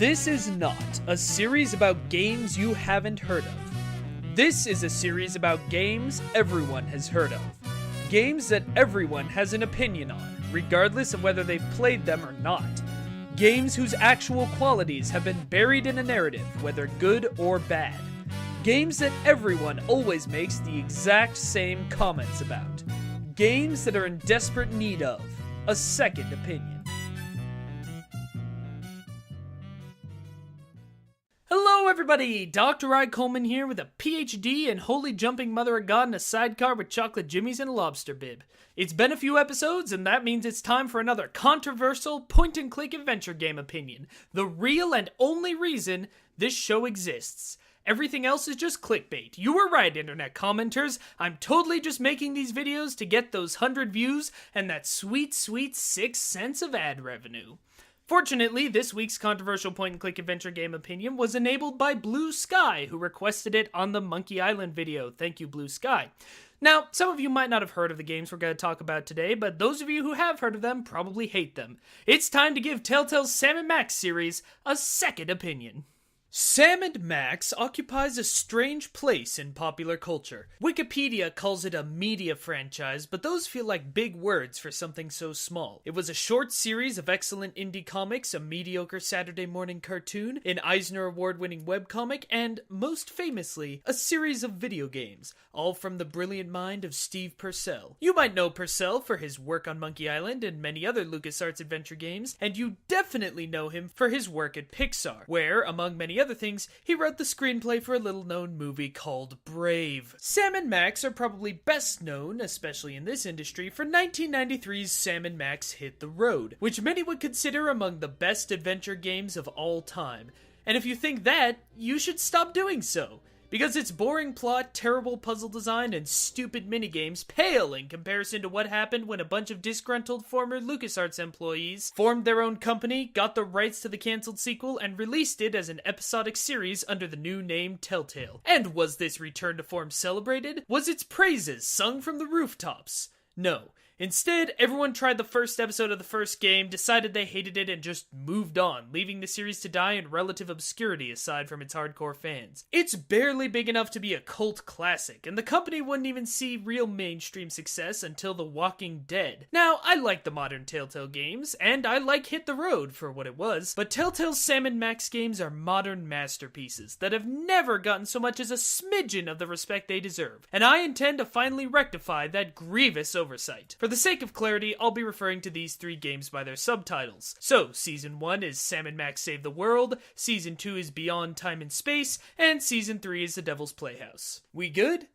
This is not a series about games you haven't heard of. This is a series about games everyone has heard of. Games that everyone has an opinion on, regardless of whether they've played them or not. Games whose actual qualities have been buried in a narrative, whether good or bad. Games that everyone always makes the exact same comments about. Games that are in desperate need of a second opinion. Hello everybody, Dr. I. Coleman here with a PhD in holy jumping mother of God in a sidecar with chocolate jimmies and a lobster bib. It's been a few episodes and that means it's time for another controversial point-and-click adventure game opinion. The real and only reason this show exists. Everything else is just clickbait. You were right, internet commenters. I'm totally just making these videos to get those 100 views and that sweet, sweet 6 cents of ad revenue. Fortunately, this week's controversial point-and-click adventure game opinion was enabled by Blue Sky, who requested it on the Monkey Island video. Thank you, Blue Sky. Now, some of you might not have heard of the games we're going to talk about today, but those of you who have heard of them probably hate them. It's time to give Telltale's Sam & Max series a second opinion. Sam & Max occupies a strange place in popular culture. Wikipedia calls it a media franchise, but those feel like big words for something so small. It was a short series of excellent indie comics, a mediocre Saturday morning cartoon, an Eisner Award-winning webcomic, and, most famously, a series of video games, all from the brilliant mind of Steve Purcell. You might know Purcell for his work on Monkey Island and many other LucasArts adventure games, and you definitely know him for his work at Pixar, where, among many other things, he wrote the screenplay for a little-known movie called Brave. Sam & Max are probably best known, especially in this industry, for 1993's Sam & Max Hit the Road, which many would consider among the best adventure games of all time. And if you think that, you should stop doing so. Because its boring plot, terrible puzzle design, and stupid minigames pale in comparison to what happened when a bunch of disgruntled former LucasArts employees formed their own company, got the rights to the cancelled sequel, and released it as an episodic series under the new name Telltale. And was this return to form celebrated? Was its praises sung from the rooftops? No. Instead, everyone tried the first episode of the first game, decided they hated it, and just moved on, leaving the series to die in relative obscurity aside from its hardcore fans. It's barely big enough to be a cult classic, and the company wouldn't even see real mainstream success until The Walking Dead. Now, I like the modern Telltale games, and I like Hit the Road for what it was, but Telltale's Sam & Max games are modern masterpieces that have never gotten so much as a smidgen of the respect they deserve, and I intend to finally rectify that grievous oversight. For the sake of clarity, I'll be referring to these 3 games by their subtitles. So, Season 1 is Sam & Max Save the World, Season 2 is Beyond Time and Space, and Season 3 is The Devil's Playhouse. We good?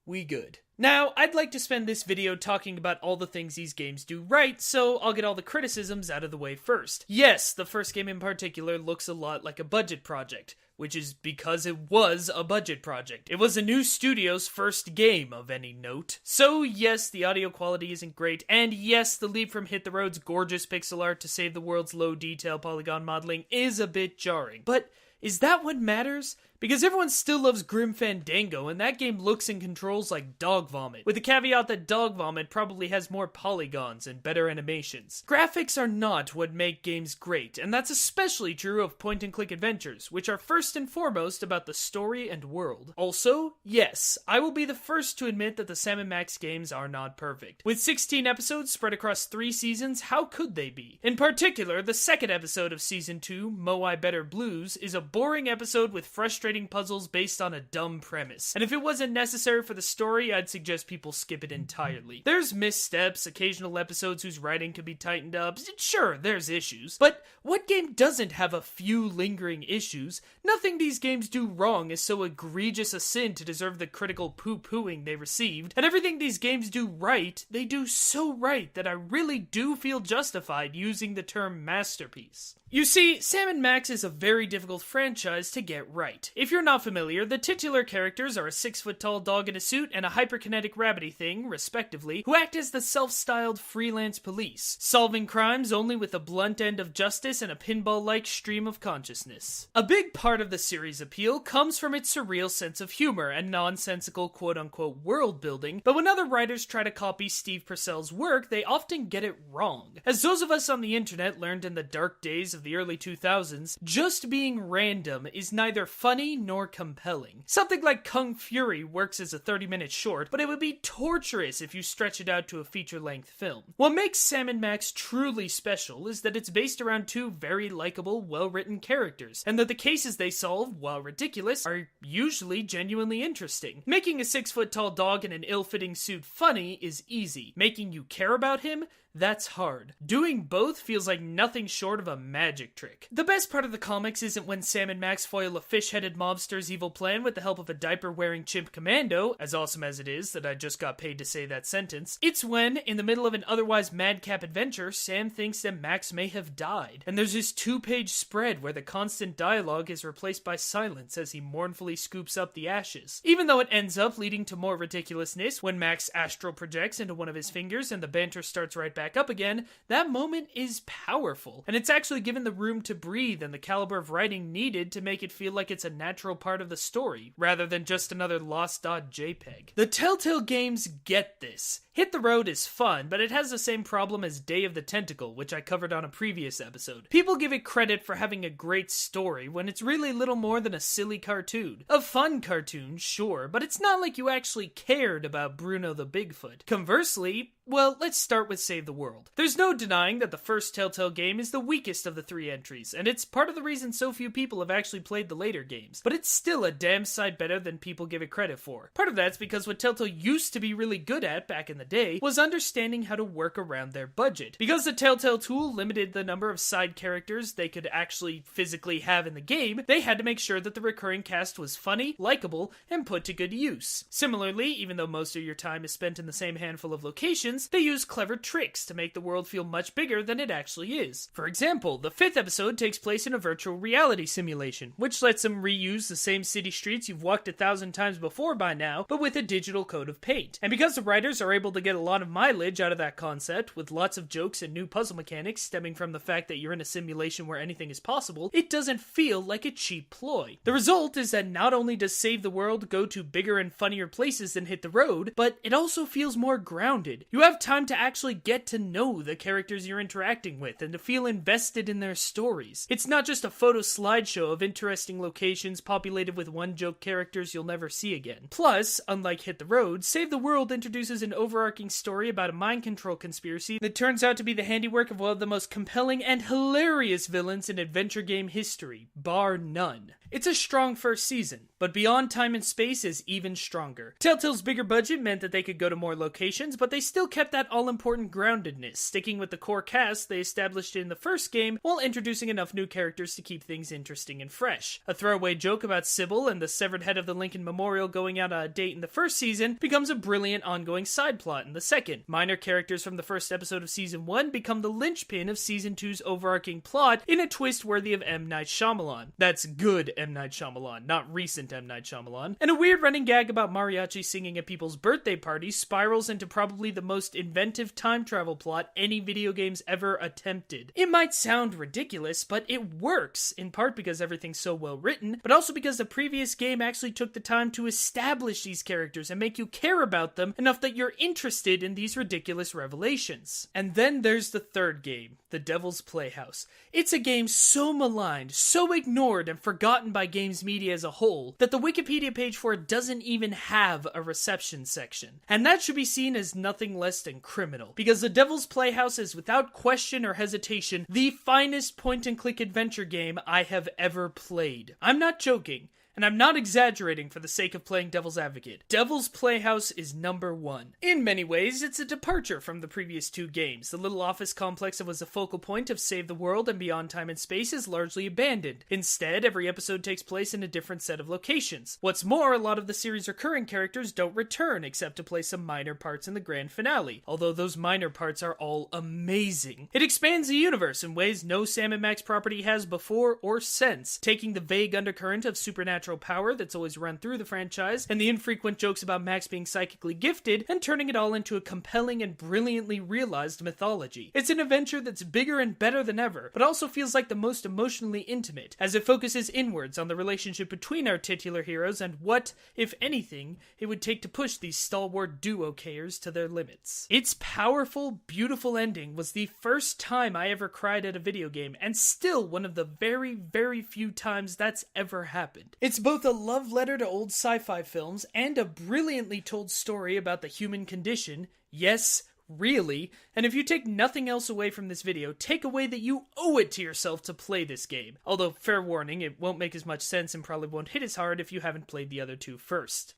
We good. Now, I'd like to spend this video talking about all the things these games do right, so I'll get all the criticisms out of the way first. Yes, the first game in particular looks a lot like a budget project, which is because it was a budget project. It was a new studio's first game of any note. So yes, the audio quality isn't great, and yes, the leap from Hit the Road's gorgeous pixel art to Save the World's low detail polygon modeling is a bit jarring. But is that what matters? Because everyone still loves Grim Fandango, and that game looks and controls like dog vomit, with the caveat that dog vomit probably has more polygons and better animations. Graphics are not what make games great, and that's especially true of point-and-click adventures, which are first and foremost about the story and world. Also, yes, I will be the first to admit that the Sam & Max games are not perfect. With 16 episodes spread across 3 seasons, how could they be? In particular, the second episode of Season 2, Mo' I Better Blues, is a boring episode with frustrating puzzles based on a dumb premise. And if it wasn't necessary for the story, I'd suggest people skip it entirely. There's missteps, occasional episodes whose writing could be tightened up. Sure, there's issues. But what game doesn't have a few lingering issues? Nothing these games do wrong is so egregious a sin to deserve the critical poo-pooing they received. And everything these games do right, they do so right that I really do feel justified using the term masterpiece. You see, Sam & Max is a very difficult franchise to get right. If you're not familiar, the titular characters are a 6-foot-tall dog in a suit and a hyperkinetic rabbity thing, respectively, who act as the self-styled freelance police, solving crimes only with a blunt end of justice and a pinball-like stream of consciousness. A big part of the series' appeal comes from its surreal sense of humor and nonsensical quote-unquote world building, but when other writers try to copy Steve Purcell's work, they often get it wrong. As those of us on the internet learned in the dark days of the early 2000s, just being random is neither funny nor compelling. Something like Kung Fury works as a 30-minute short, but it would be torturous if you stretch it out to a feature-length film. What makes Sam & Max truly special is that it's based around two very likable, well-written characters, and that the cases they solve, while ridiculous, are usually genuinely interesting. Making a 6-foot-tall dog in an ill-fitting suit funny is easy. Making you care about him? That's hard. Doing both feels like nothing short of a magic trick. The best part of the comics isn't when Sam and Max foil a fish-headed mobster's evil plan with the help of a diaper-wearing chimp commando, as awesome as it is that I just got paid to say that sentence. It's when, in the middle of an otherwise madcap adventure, Sam thinks that Max may have died, and there's this 2-page spread where the constant dialogue is replaced by silence as he mournfully scoops up the ashes. Even though it ends up leading to more ridiculousness when Max astral projects into one of his fingers and the banter starts right back up again, that moment is powerful, and it's actually given the room to breathe and the caliber of writing needed to make it feel like it's a natural part of the story, rather than just another lost.jpg. The Telltale games get this. Hit the Road is fun, but it has the same problem as Day of the Tentacle, which I covered on a previous episode. People give it credit for having a great story when it's really little more than a silly cartoon. A fun cartoon, sure, but it's not like you actually cared about Bruno the Bigfoot. Conversely, well, let's start with Save the World. There's no denying that the first Telltale game is the weakest of the 3 entries, and it's part of the reason so few people have actually played the later games, but it's still a damn sight better than people give it credit for. Part of that's because what Telltale used to be really good at back in the day was understanding how to work around their budget. Because the Telltale tool limited the number of side characters they could actually physically have in the game, they had to make sure that the recurring cast was funny, likable, and put to good use. Similarly, even though most of your time is spent in the same handful of locations, they use clever tricks to make the world feel much bigger than it actually is. For example, the 5th episode takes place in a virtual reality simulation, which lets them reuse the same city streets you've walked 1,000 times before by now, but with a digital coat of paint. And because the writers are able to get a lot of mileage out of that concept, with lots of jokes and new puzzle mechanics stemming from the fact that you're in a simulation where anything is possible, it doesn't feel like a cheap ploy. The result is that not only does Save the World go to bigger and funnier places than Hit the Road, but it also feels more grounded. You have time to actually get to know the characters you're interacting with and to feel invested in their stories. It's not just a photo slideshow of interesting locations populated with one-joke characters you'll never see again. Plus, unlike Hit the Road, Save the World introduces an overarching story about a mind control conspiracy that turns out to be the handiwork of one of the most compelling and hilarious villains in adventure game history, bar none. It's a strong first season, but Beyond Time and Space is even stronger. Telltale's bigger budget meant that they could go to more locations, but they still kept that all-important groundedness, sticking with the core cast they established in the first game while introducing enough new characters to keep things interesting and fresh. A throwaway joke about Sybil and the severed head of the Lincoln Memorial going out on a date in the first season becomes a brilliant ongoing side plot in the second. Minor characters from the first episode of Season 1 become the linchpin of Season 2's overarching plot in a twist worthy of M. Night Shyamalan. That's good M. Night Shyamalan, not recent M. Night Shyamalan. And a weird running gag about mariachi singing at people's birthday parties spirals into probably the most inventive time travel plot any video game's ever attempted. It might sound ridiculous, but it works, in part because everything's so well written, but also because the previous game actually took the time to establish these characters and make you care about them enough that you're interested in these ridiculous revelations. And then there's the third game, The Devil's Playhouse. It's a game so maligned, so ignored, and forgotten by games media as a whole, that the Wikipedia page for it doesn't even have a reception section. And that should be seen as nothing less than criminal, because The Devil's Playhouse is without question or hesitation the finest point-and-click adventure game I have ever played. I'm not joking. And I'm not exaggerating for the sake of playing Devil's Advocate. Devil's Playhouse is number 1. In many ways, it's a departure from the previous 2 games. The little office complex that was a focal point of Save the World and Beyond Time and Space is largely abandoned. Instead, every episode takes place in a different set of locations. What's more, a lot of the series' recurring characters don't return except to play some minor parts in the grand finale, although those minor parts are all amazing. It expands the universe in ways no Sam & Max property has before or since, taking the vague undercurrent of supernatural supernatural power that's always run through the franchise, and the infrequent jokes about Max being psychically gifted, and turning it all into a compelling and brilliantly realized mythology. It's an adventure that's bigger and better than ever, but also feels like the most emotionally intimate, as it focuses inwards on the relationship between our titular heroes and what, if anything, it would take to push these stalwart duo-Kers to their limits. Its powerful, beautiful ending was the first time I ever cried at a video game, and still one of the very, very few times that's ever happened. It's both a love letter to old sci-fi films and a brilliantly told story about the human condition. Yes, really. And if you take nothing else away from this video, take away that you owe it to yourself to play this game. Although, fair warning, it won't make as much sense and probably won't hit as hard if you haven't played the other two first.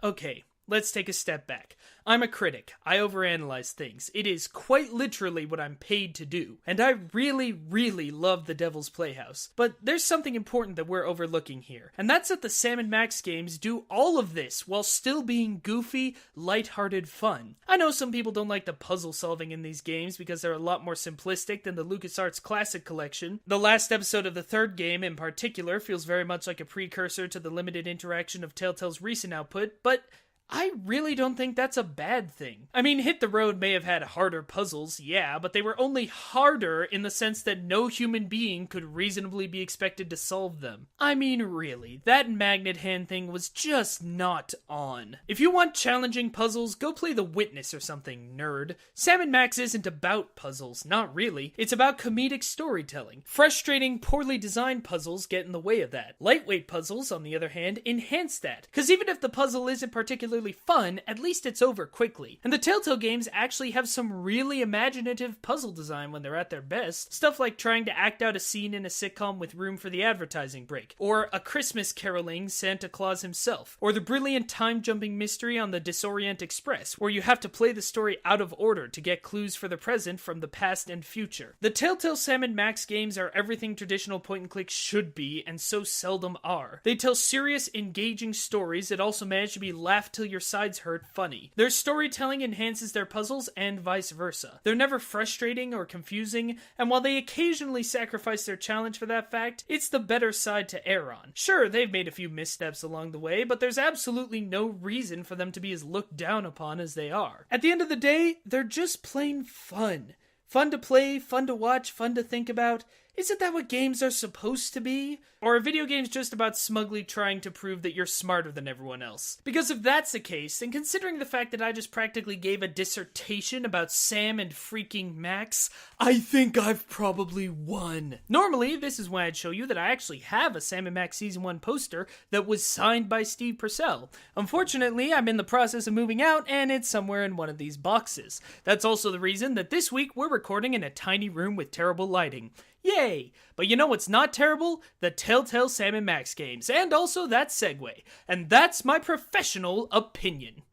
Okay. Let's take a step back. I'm a critic. I overanalyze things. It is quite literally what I'm paid to do. And I really, really love The Devil's Playhouse. But there's something important that we're overlooking here. And that's that the Sam & Max games do all of this while still being goofy, lighthearted fun. I know some people don't like the puzzle solving in these games because they're a lot more simplistic than the LucasArts Classic Collection. The last episode of the third game in particular feels very much like a precursor to the limited interaction of Telltale's recent output, but I really don't think that's a bad thing. I mean, Hit the Road may have had harder puzzles, yeah, but they were only harder in the sense that no human being could reasonably be expected to solve them. I mean, really, that magnet hand thing was just not on. If you want challenging puzzles, go play The Witness or something, nerd. Sam & Max isn't about puzzles, not really. It's about comedic storytelling. Frustrating, poorly designed puzzles get in the way of that. Lightweight puzzles, on the other hand, enhance that. Because even if the puzzle isn't particularly fun, at least it's over quickly. And the Telltale games actually have some really imaginative puzzle design when they're at their best. Stuff like trying to act out a scene in a sitcom with room for the advertising break, or A Christmas Caroling Santa Claus himself, or the brilliant time-jumping mystery on the Disorient Express, where you have to play the story out of order to get clues for the present from the past and future. The Telltale Sam & Max games are everything traditional point-and-click should be, and so seldom are. They tell serious, engaging stories that also manage to be laugh till your sides hurt funny. Their storytelling enhances their puzzles and vice versa. They're never frustrating or confusing, and while they occasionally sacrifice their challenge for that fact, it's the better side to err on. Sure, they've made a few missteps along the way, but there's absolutely no reason for them to be as looked down upon as they are. At the end of the day, they're just plain fun. Fun to play, fun to watch, fun to think about. Isn't that what games are supposed to be? Or are video games just about smugly trying to prove that you're smarter than everyone else? Because if that's the case, then considering the fact that I just practically gave a dissertation about Sam and freaking Max, I think I've probably won. Normally, this is when I'd show you that I actually have a Sam & Max Season 1 poster that was signed by Steve Purcell. Unfortunately, I'm in the process of moving out, and it's somewhere in one of these boxes. That's also the reason that this week we're recording in a tiny room with terrible lighting. Yay! But you know what's not terrible? The Telltale Sam & Max games, and also that segue. And that's my professional opinion.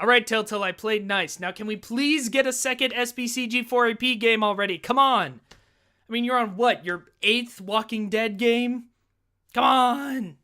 Alright, Telltale, I played nice. Now can we please get a second SBCG4AP game already? Come on! I mean, you're on what? Your 8th Walking Dead game? Come on!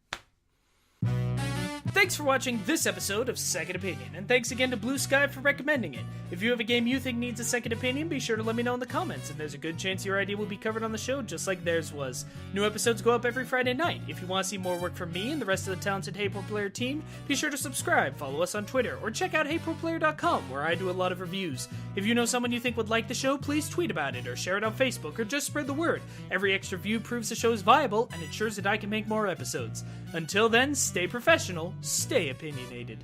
Thanks for watching this episode of Second Opinion, and thanks again to Blue Sky for recommending it. If you have a game you think needs a second opinion, be sure to let me know in the comments, and there's a good chance your idea will be covered on the show just like theirs was. New episodes go up every Friday night. If you want to see more work from me and the rest of the talented Hey Pro Player team, be sure to subscribe, follow us on Twitter, or check out HeyProPlayer.com, where I do a lot of reviews. If you know someone you think would like the show, please tweet about it, or share it on Facebook, or just spread the word. Every extra view proves the show is viable, and ensures that I can make more episodes. Until then, stay professional, stay opinionated.